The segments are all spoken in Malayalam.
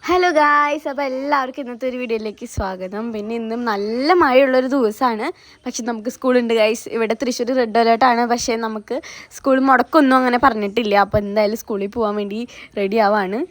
ഹലോ ഗായ്സ്, അപ്പോൾ എല്ലാവർക്കും ഇന്നത്തെ ഒരു വീഡിയോയിലേക്ക് സ്വാഗതം. പിന്നെ ഇന്നും നല്ല മഴയുള്ളൊരു ദിവസമാണ്. പക്ഷെ നമുക്ക് സ്കൂളുണ്ട് ഗായ്സ്. ഇവിടെ തൃശ്ശൂർ റെഡ് അലേർട്ടാണ്. പക്ഷേ നമുക്ക് സ്കൂൾ മുടക്കൊന്നും അങ്ങനെ പറഞ്ഞിട്ടില്ല. അപ്പോൾ എന്തായാലും സ്കൂളിൽ പോകാൻ വേണ്ടി റെഡി ആവാണ്.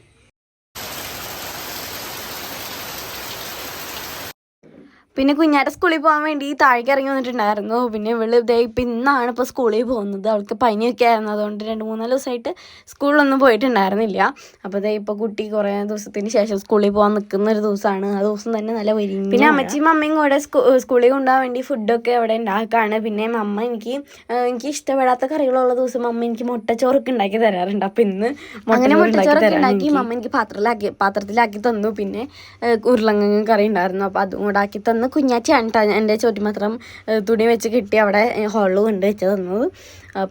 പിന്നെ കുഞ്ഞാറ്റ സ്കൂളിൽ പോകാൻ വേണ്ടി താഴേക്ക് ഇറങ്ങി വന്നിട്ടുണ്ടായിരുന്നു. പിന്നെ ഇവള് ഇപ്പം ഇന്നാണ് ഇപ്പോൾ സ്കൂളിൽ പോകുന്നത്. അവൾക്ക് പനിയൊക്കെ ആയിരുന്നു. അതുകൊണ്ട് 2-3 ദിവസമായിട്ട് സ്കൂളിലൊന്നും പോയിട്ടുണ്ടായിരുന്നില്ല. അപ്പോൾ ഇപ്പോൾ കുട്ടി കുറേ ദിവസത്തിന് ശേഷം സ്കൂളിൽ പോകാൻ നിൽക്കുന്ന ഒരു ദിവസമാണ്. ആ ദിവസം തന്നെ നല്ല വരികയും പിന്നെ അമ്മച്ചിയും അമ്മയും കൂടെ സ്കൂളിൽ കൊണ്ടുപോകാൻ വേണ്ടി ഫുഡൊക്കെ അവിടെ ഉണ്ടാക്കുകയാണ്. പിന്നെ അമ്മ എനിക്ക് ഇഷ്ടപ്പെടാത്ത കറികളുള്ള ദിവസം അമ്മ എനിക്ക് മുട്ടച്ചോറൊക്കെ ഉണ്ടാക്കി തരാറുണ്ട്. അപ്പോൾ ഇന്ന് അങ്ങനെ മുട്ടച്ചോറൊക്കെ ഉണ്ടാക്കി അമ്മ എനിക്ക് പാത്രത്തിലാക്കി തന്നു. പിന്നെ ഉരുളങ്ങ കറി ഉണ്ടായിരുന്നു. അപ്പോൾ അതും കൂടെ ആക്കി തന്നു. കുഞ്ഞാറ്റിയാണ് കേട്ടോ എൻ്റെ ചോറ്റുപാത്രം തുണി വെച്ച് കിട്ടി അവിടെ ഹോളിൽ കൊണ്ട് വെച്ച് തന്നത്.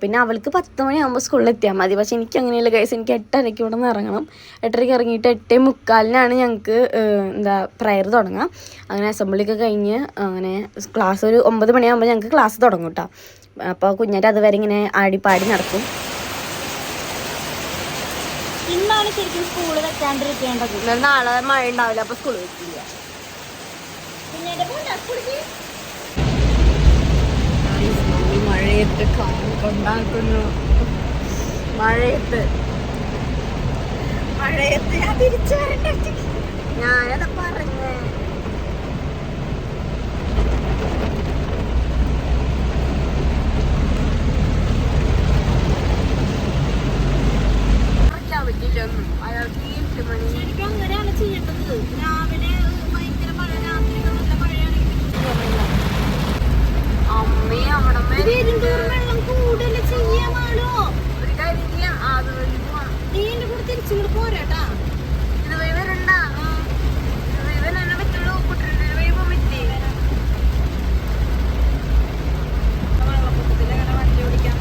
പിന്നെ അവൾക്ക് 10 മണിയാകുമ്പോൾ സ്കൂളിൽ എത്തിയാൽ മതി. പക്ഷേ എനിക്ക് അങ്ങനെയല്ല ഗൈസ്. എനിക്ക് 8:30 ഇവിടെ നിന്ന് ഇറങ്ങണം. 8:30 ഇറങ്ങിയിട്ട് 8:45 ഞങ്ങൾക്ക് പ്രയർ തുടങ്ങാം. അങ്ങനെ അസംബ്ലിയൊക്കെ കഴിഞ്ഞ് അങ്ങനെ ക്ലാസ് ഒരു 9 മണിയാകുമ്പോൾ ഞങ്ങൾക്ക് ക്ലാസ് തുടങ്ങും കേട്ടോ. അപ്പോൾ കുഞ്ഞാറ്റ് അതുവരെ ഇങ്ങനെ ആടിപ്പാടി നടക്കും. ഇന്നാണ് ശരിക്കും സ്കൂൾ വെക്കാണ്ടിരിക്കേണ്ടത്. നാളെ മഴ ഉണ്ടാവില്ല, അപ്പോൾ സ്കൂൾ വെക്കില്ല. മഴയത്ത് കൊണ്ടാക്കുന്നു. മഴയത്ത് ഞാൻ തിരിച്ചു വരട്ടെ. ഞാനത് പറഞ്ഞേ. പറ്റില്ലൊന്നും അയാൾക്ക് 8 മണി ശരിക്കും അങ്ങനെയാണ് ചെയ്യേണ്ടത്. രാവിലെ ഭയങ്കര മഴ, രാത്രി നല്ല മഴയാണെങ്കിൽ അമ്മേ അവിടെ വെള്ളം കൂടുതൽ ചെയ്യാമാണോ? ഒരു കാര്യം ചെയ്യാം, അതുവഴി പോവാം. നീ എന്റെ കൂടെ തിരിച്ചിങ്ങോട്ട് പോരാട്ടാ. ഇതുവഴി വരണ്ട, ഇതുവഴി വരാൻ പറ്റുള്ളൂ. കുട്ടികളുടെ വഴി പോകാൻ പറ്റില്ലേ? വെള്ളപ്പൊക്കത്തിൽ അങ്ങനെ വണ്ടി ഓടിക്കാൻ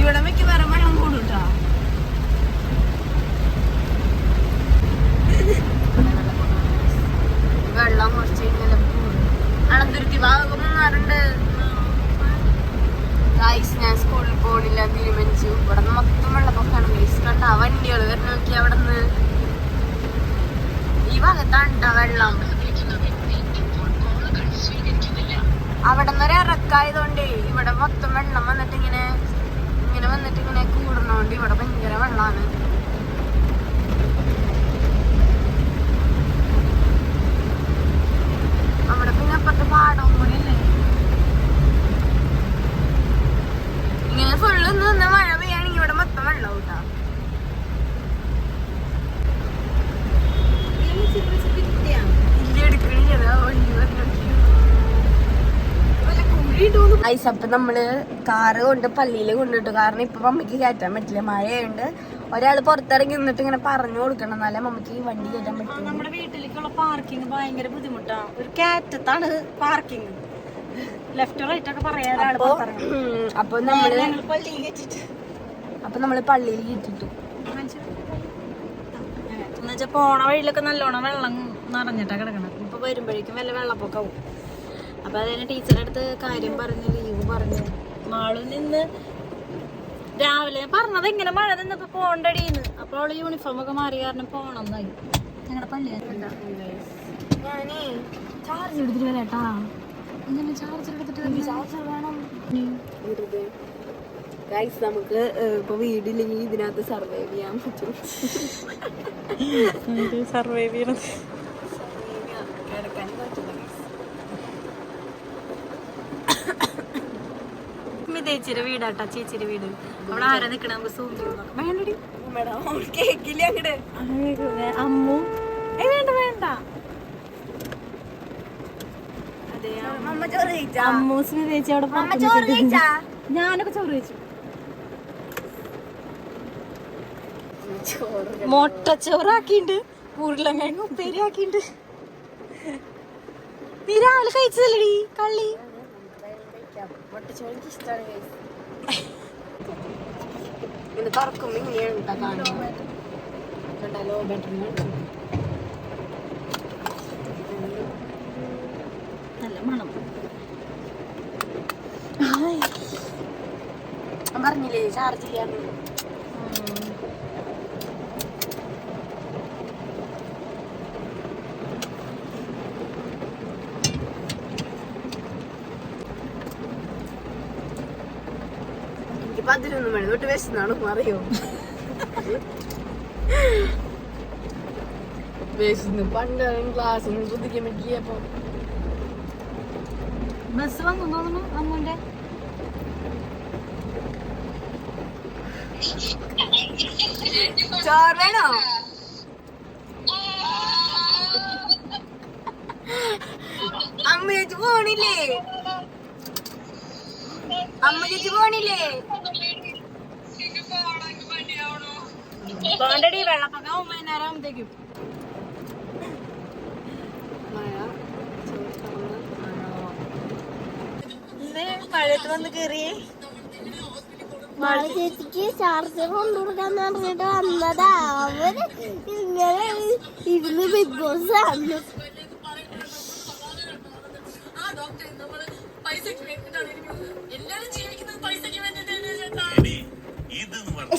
ഇവിടെ മിക്ക വേറെ വെള്ളം കൂടും കേട്ടോ. വെള്ളം കുറച്ച് ഇങ്ങനെ അനന്തുരുത്തി ഭാഗം മാറുണ്ട്. ഞാൻ സ്കൂളിൽ പോണില്ല തീരുമാനിച്ചു. ഇവിടെ നിന്ന് മൊത്തം വെള്ളപ്പൊക്കാണ്. ഗൈസ് കണ്ട വണ്ടികൾ വരണ നോക്കി. അവിടെ നിന്ന് ഈ ഭാഗത്താണ് വെള്ളം. അവിടെ നിന്നൊരു ഇറക്കായതുകൊണ്ടേ ഇവിടെ മൊത്തം വെള്ളം വന്നിട്ട് ഇങ്ങനെ കൂടണോണ്ട് ഇവിടെ ഭയങ്കര വെള്ളമാണ്. അവിടെ പിന്നെ അപ്പത്തെ പാടവും കൂടി അല്ലേ. ഇങ്ങനെ ഫുള്ള് നിന്ന് മഴ പെയ്യാണെങ്കിൽ ഇവിടെ മൊത്തം വെള്ളം കൂട്ടാ. അപ്പൊ നമ്മള് കാറ് കൊണ്ട് പള്ളിയിൽ കൊണ്ടിട്ടു. കാരണം ഇപ്പൊ മമ്മിക്ക് കയറ്റാൻ പറ്റില്ല, മഴയുണ്ട്. ഒരാൾ പുറത്തിറങ്ങി നിന്നിട്ട് ഇങ്ങനെ പറഞ്ഞു കൊടുക്കണം, എന്നാലേ മമ്മിക്ക് വണ്ടി കയറ്റാൻ പറ്റും. നമ്മുടെ വീട്ടിലേക്കുള്ള പാർക്കിംഗ് ഭയങ്കര ബുദ്ധിമുട്ടാണ്. ഒരു കയറ്റത്താണ് പാർക്കിംഗ്. ലെഫ്റ്റ് റൈറ്റ് ഒക്കെ പറയാൻ അപ്പൊ നമ്മള് പള്ളിയിൽ കയറ്റിട്ടു. എന്നുവെച്ചാ പോണ വഴിയിലൊക്കെ നല്ലോണം വെള്ളം നിറഞ്ഞിട്ടാ കിടക്കണം. ഇപ്പൊ വരുമ്പോഴേക്കും വല്ല വെള്ളപ്പൊക്കാവും. അപ്പൊ അതിന് ടീച്ചറെ അടുത്ത് കാര്യം പറഞ്ഞ് ലീവ് പറഞ്ഞു. നാളെ നിന്ന് രാവിലെ പറഞ്ഞത് ഇങ്ങനെ മഴ നിന്നപ്പോ പോണ്ടടിന്ന്. അപ്പോൾ അവള് യൂണിഫോം ഒക്കെ മാറി കാരണം പോണെന്നായി. ഞങ്ങളുടെ പള്ളി ഞാനേ ചാർജ് എടുത്തിട്ട് വരാട്ടാ. ഇങ്ങനെ ചാർജർ എടുത്തിട്ട് ചാർജർ വേണം. ഗൈസ്, നമുക്ക് ഇപ്പൊ വീടില്ലെങ്കിൽ ഇതിനകത്ത് സർവൈവ് ചെയ്യാൻ പറ്റും. സർവൈവ് ചെയ്യണം. ചേച്ചിയുടെ വീടാട്ടാ, ചേച്ചിയുടെ വീട്. അവിടെ ആരാ നിക്കണ? നമുക്ക് സൂം വേണ്ടടി. കേക്കില്ല അങ്ങട് അമ്മു. വേണ്ട വേണ്ട. അമ്മൂസിന് ചേച്ചി അവിടെ ഞാനൊക്കെ ചോറ് കഴിച്ചു. മുട്ടച്ചോറാക്കിണ്ട്, ഉരുളങ്കിഴങ്ങ് ഉപ്പേരി ആക്കിണ്ട്. നീ രാവിലെ കഴിച്ചതല്ലടി കള്ളി. മുട്ടച്ചോറ് ഇഷ്ടമാണ്. ഇത് തുറക്കുമ്പോ ഇങ്ങനെയാണ് കണ്ടല്ലോ. നല്ല മണം. പറഞ്ഞില്ലേ ചാർജ് ചെയ്യാൻ. മധുരൊന്നും വേണം തൊട്ട് വിശന്നാണ് അറിയോ വിശന്ന് പണ്ട് ക്ലാസ് ശ്രദ്ധിക്കാൻ പറ്റിയപ്പോ ബസ് വന്നു തോന്നുന്നു അമ്മൂന്റെ ചോറ് വേണോ അമ്മ ചേച്ചി പോണില്ലേ അമ്മ ചേച്ചി പോണില്ലേ പോണ്ടടി വെള്ളപ്പൊക്കം വൈകുന്നേരം ആകുമ്പത്തേക്കും മഴയത്ത് വന്ന് കേറിയേ മഴ ചേച്ചിക്ക് ചാർജർ കൊണ്ടുകൊടുക്കാന്ന് പറഞ്ഞിട്ട് വന്നതാ അവര് ഇങ്ങനെ ഇരുന്ന് ബിഗ് ബോസ് ആണ്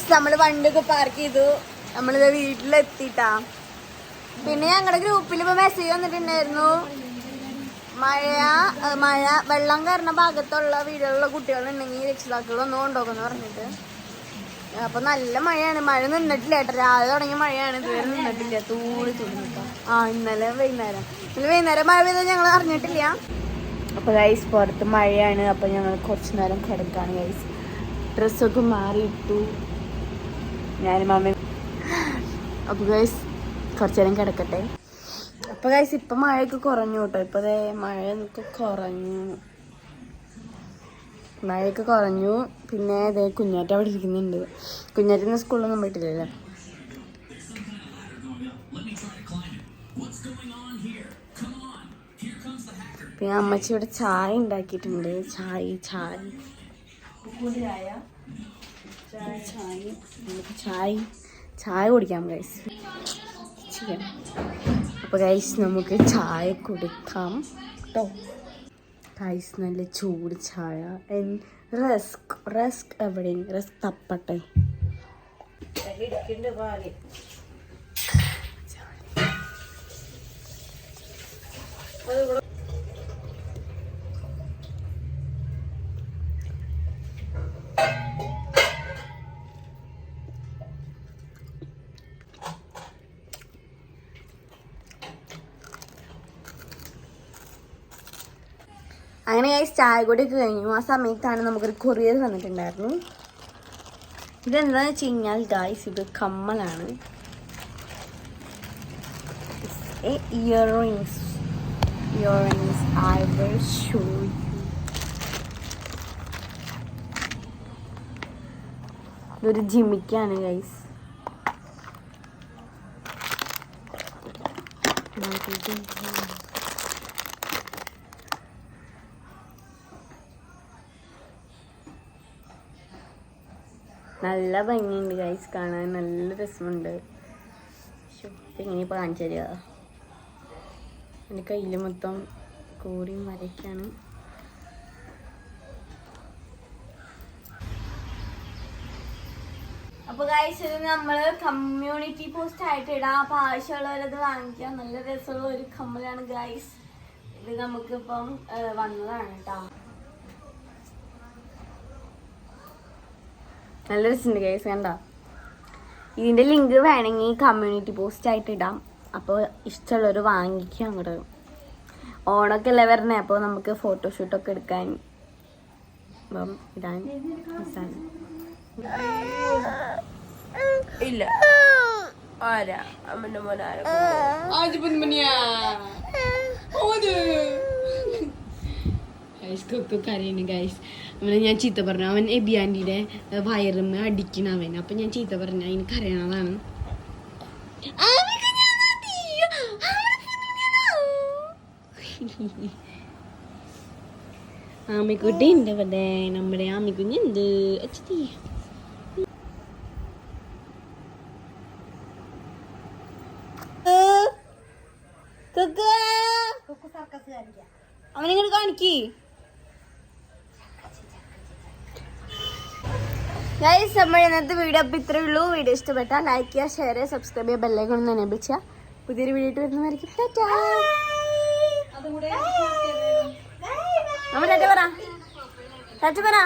നമ്മള് വണ്ടിയൊക്കെ പാർക്ക് ചെയ്തു നമ്മളിത് വീട്ടിലെത്തിട്ടാ പിന്നെ ഞങ്ങളുടെ ഗ്രൂപ്പിൽ ഇപ്പൊ മെസ്സേജ് വന്നിട്ടുണ്ടായിരുന്നു മഴ വെള്ളം കയറുന്ന ഭാഗത്തുള്ള വീടുകളിലുള്ള കുട്ടികളുണ്ടെങ്കിൽ രക്ഷിതാക്കളൊന്നും കൊണ്ടുപോകുന്നു പറഞ്ഞിട്ട് അപ്പൊ നല്ല മഴയാണ് മഴ നിന്നിട്ടില്ല കേട്ടോ രാവിലെ തുടങ്ങിയ മഴയാണ് ഇതുവരെ നിന്നിട്ടില്ല തൂളി നിൽക്കാം ഇന്നലെ വൈകുന്നേരം മഴ പെയ്തത് ഞങ്ങൾ അറിഞ്ഞിട്ടില്ല അപ്പൊ ഗൈസ് പുറത്ത് മഴയാണ് അപ്പൊ ഞങ്ങൾ കുറച്ചു നേരം കിടക്കാണ് ഗൈസ് ഡ്രസ്സൊക്കെ മാറിയിട്ടു ഞാനും അമ്മയും അപ്പൊ ഗൈസ് കുറച്ചു നേരം കിടക്കട്ടെ അപ്പൊ ഗൈസ് ഇപ്പൊ മഴയൊക്കെ കുറഞ്ഞു കേട്ടോ ഇപ്പൊ മഴയൊക്കെ കുറഞ്ഞു പിന്നെ ഇതേ കുഞ്ഞാറ്റ അവിടെ ഇരിക്കുന്നുണ്ട് കുഞ്ഞാറ്റിന്ന് സ്കൂളിലൊന്നും പോയിട്ടില്ലല്ലോ പിന്നെ അമ്മച്ചി ഇവിടെ ചായ ഉണ്ടാക്കിയിട്ടുണ്ട് ചായ കുടിക്കാം ഗൈസ് അപ്പോൾ ഗൈസ് നമുക്ക് ചായ കുടിക്കാം കേട്ടോ ഗൈസ് നല്ല ചൂട് ചായ റസ്ക് എവിടെ റസ്ക് തപ്പട്ടെ അങ്ങനെ ഗൈസ് ചായ കൂടി കഴിഞ്ഞു ആ സമയത്താണ് നമുക്കൊരു കൊറിയർ വന്നിട്ടുണ്ടായിരുന്നു ഇതെന്താണെന്ന് വെച്ച് കഴിഞ്ഞാൽ ഗൈസ് ഇത് കമ്മലാണ് earrings I will show you ഇതൊരു ജിമിക്കാണ് ഗൈസ് നല്ല ഭംഗിയുണ്ട് ഗൈസ് കാണാൻ നല്ല രസമുണ്ട് ഇങ്ങനെയിപ്പോൾ കാണിച്ചു തരിക എൻ്റെ കയ്യിൽ മൊത്തം കോടിയും വരയ്ക്കാണ് അപ്പോൾ ഗൈസ് ഇത് നമ്മൾ കമ്മ്യൂണിറ്റി പോസ്റ്റ് ആയിട്ട് ഇടാം അപ്പോൾ ആവശ്യമുള്ളവരത് വാങ്ങിക്കാം നല്ല രസമുള്ള ഒരു കമ്മലാണ് ഗൈസ് ഇത് നമുക്കിപ്പം വന്നതാണ് കേട്ടോ നല്ല രസമുണ്ട് ഗൈസ് കണ്ടോ ഇതിൻ്റെ ലിങ്ക് വേണമെങ്കിൽ കമ്മ്യൂണിറ്റി പോസ്റ്റ് ആയിട്ട് ഇടാം അപ്പോൾ ഇഷ്ടമുള്ളവർ വാങ്ങിക്കുക അങ്ങോട്ട് ഓണമൊക്കെ അല്ലേ വരണേ അപ്പോൾ നമുക്ക് ഫോട്ടോഷൂട്ടൊക്കെ എടുക്കാൻ ഇപ്പം ഇടാൻ രസമാണ് ഇല്ല ആരാ അമ്മന്റെ മോനാരാ കരയുന്നു ഗൈസ് അവനെ ഞാൻ ചീത്ത പറഞ്ഞു അവൻ എബിയാൻറ്റിയുടെ വയറുമ്മ അടിക്കണ അവൻ അപ്പൊ ഞാൻ ചീത്ത പറഞ്ഞു അതിന് കരയണതാണ് ആമിക്കുട്ടി ഉണ്ട് ഇവിടെ നമ്മുടെ ആമിക്കുഞ്ഞുണ്ട് അച്ഛത്തി അവനിങ്ങോട്ട് കാണിക്കേ ഗൈസ് നമ്മൾ ഇന്നത്തെ വീഡിയോ അപ്പോൾ ഇത്രയേ ഉള്ളൂ വീഡിയോ ഇഷ്ടപ്പെട്ടാൽ ലൈക്ക് ചെയ്യുക ഷെയർ ചെയ്യുക സബ്സ്ക്രൈബ് ചെയ്യുക ബെല്ലൈക്കൺ ഒന്ന് എനേബിൾ ചെയ്യുക പുതിയൊരു വീഡിയോ ഇട്ട് വരുന്നതായിരിക്കും ടാറ്റ പറ